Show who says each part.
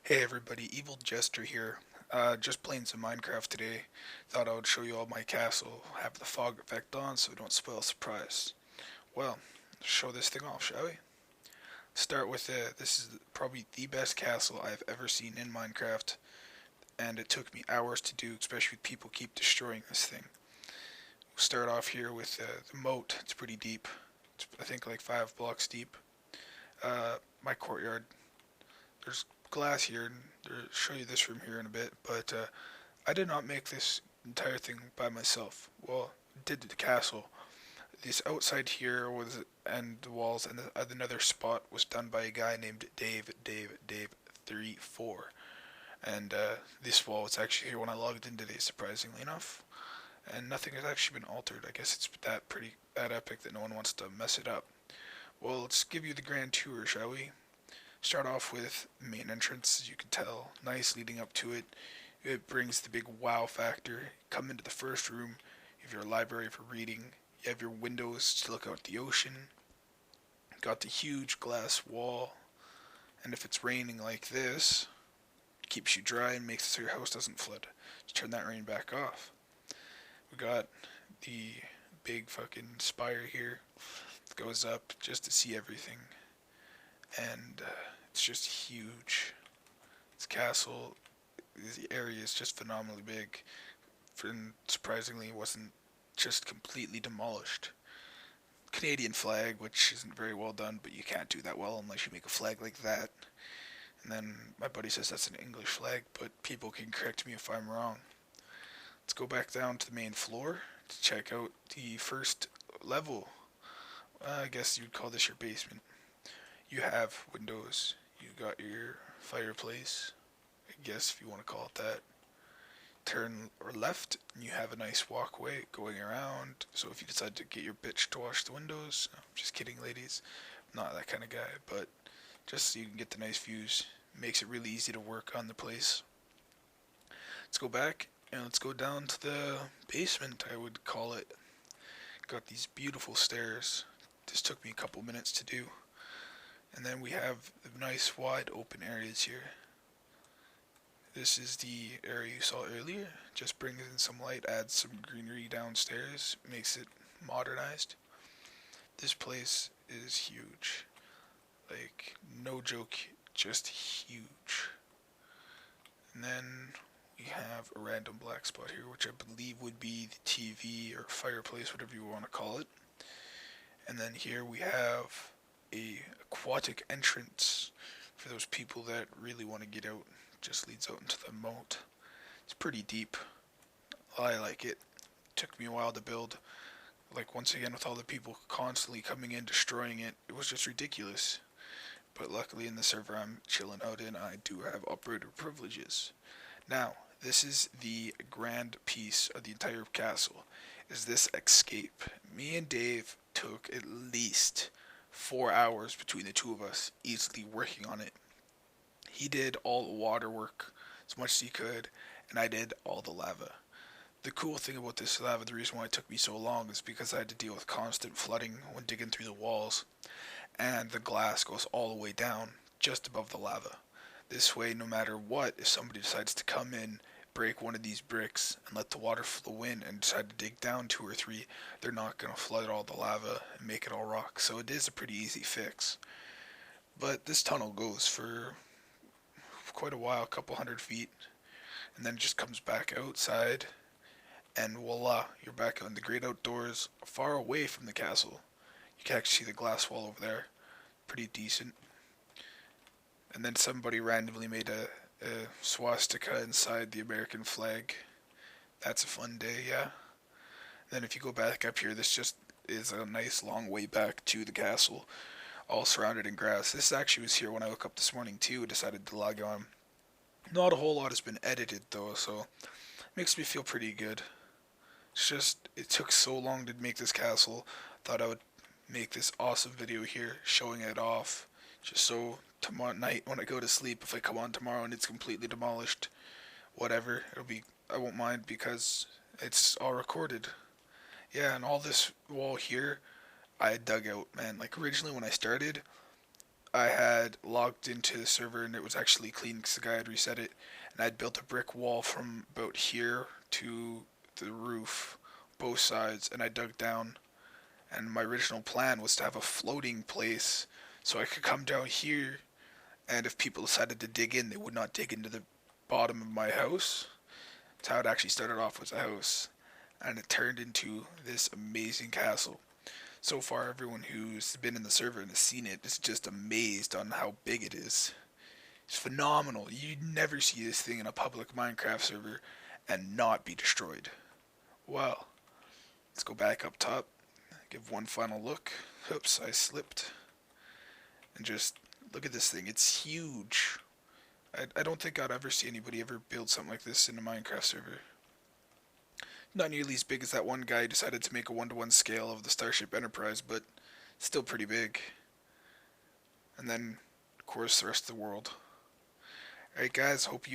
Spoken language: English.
Speaker 1: Hey everybody, Evil-Jester here. Just playing some Minecraft today. Thought I would show you all my castle, have the fog effect on so we don't spoil the surprise. Well, let's show this thing off, shall we? Start with this is probably the best castle I've ever seen in Minecraft, and it took me hours to do, especially with people keep destroying this thing. We'll start off here with the moat. It's pretty deep. It's, I think like 5 blocks deep. My courtyard. There's glass here, and I'll show you this room here in a bit, but I did not make this entire thing by myself. Well, did the castle. This outside here was and the walls and another spot was done by a guy named Dave 34. And this wall was actually here when I logged in today, surprisingly enough. And nothing has actually been altered. I guess it's that epic that no one wants to mess it up. Well, let's give you the grand tour, shall we? Start off with the main entrance, as you can tell, nice leading up to it. It brings the big wow factor. Come into the first room, you have your library for reading, you have your windows to look out the ocean, got the huge glass wall, and if it's raining like this, it keeps you dry and makes it so your house doesn't flood. Just turn that rain back off. We got the big fucking spire here. It goes up just to see everything. And it's just huge. This castle, the area is just phenomenally big. And surprisingly, it wasn't just completely demolished. Canadian flag, which isn't very well done, but you can't do that well unless you make a flag like that. And then my buddy says that's an English flag, but people can correct me if I'm wrong. Let's go back down to the main floor to check out the first level. I guess you'd call this your basement. You have windows. You got your fireplace, I guess if you want to call it that. Turn or left, and you have a nice walkway going around. So if you decide to get your bitch to wash the windows, no, just kidding, ladies. I'm not that kind of guy, but just so you can get the nice views, makes it really easy to work on the place. Let's go back and let's go down to the basement, I would call it. Got these beautiful stairs. This took me a couple minutes to do. And then we have the nice wide open areas here. This is the area you saw earlier. Just brings in some light, adds some greenery downstairs, makes it modernized. This place is huge. Like, no joke, just huge. And then we have a random black spot here, which I believe would be the TV or fireplace, whatever you want to call it. And then here we have a aquatic entrance for those people that really want to get out. Just leads out into the moat. It's pretty deep. I like it. Took me a while to build. Like once again with all the people constantly coming in destroying it, it was just ridiculous. But luckily in the server I'm chilling out in, I do have operator privileges. Now, this is the grand piece of the entire castle. Is this escape. Me and Dave took at least 4 hours between the two of us easily working on it. He did all the water work as much as he could, and I did all the lava. The cool thing about this lava, the reason why it took me so long, is because I had to deal with constant flooding when digging through the walls, and the glass goes all the way down just above the lava. This way, no matter what, if somebody decides to come in, break one of these bricks, and let the water flow in and decide to dig down two or three, they're not going to flood all the lava and make it all rock. So it is a pretty easy fix. But this tunnel goes for quite a while, a couple 100 feet, and then it just comes back outside, and voila, you're back on the great outdoors, far away from the castle. You can actually see the glass wall over there, pretty decent. And then somebody randomly made a swastika inside the American flag. That's a fun day, yeah. Then if you go back up here, this just is a nice long way back to the castle, all surrounded in grass. This actually was here when I woke up this morning too, decided to log on. Not a whole lot has been edited though, so it makes me feel pretty good. It's just, it took so long to make this castle. Thought I would make this awesome video here, showing it off, just so tomorrow night when I go to sleep, if I come on tomorrow and it's completely demolished, whatever, I won't mind because it's all recorded. Yeah, and all this wall here, I dug out, man. Like originally when I started, I had logged into the server and it was actually clean because the guy had reset it. And I'd built a brick wall from about here to the roof, both sides, and I dug down. And my original plan was to have a floating place so I could come down here, and if people decided to dig in, they would not dig into the bottom of my house. That's how it actually started off, was a house. And it turned into this amazing castle. So far, everyone who's been in the server and has seen it is just amazed on how big it is. It's phenomenal. You'd never see this thing in a public Minecraft server and not be destroyed. Well, let's go back up top, give one final look. Oops, I slipped. And just look at this thing. It's huge. I don't think I'd ever see anybody ever build something like this in a Minecraft server. Not nearly as big as that one guy who decided to make a 1-to-1 scale of the Starship Enterprise, but still pretty big. And then, of course, the rest of the world. Alright guys, hope you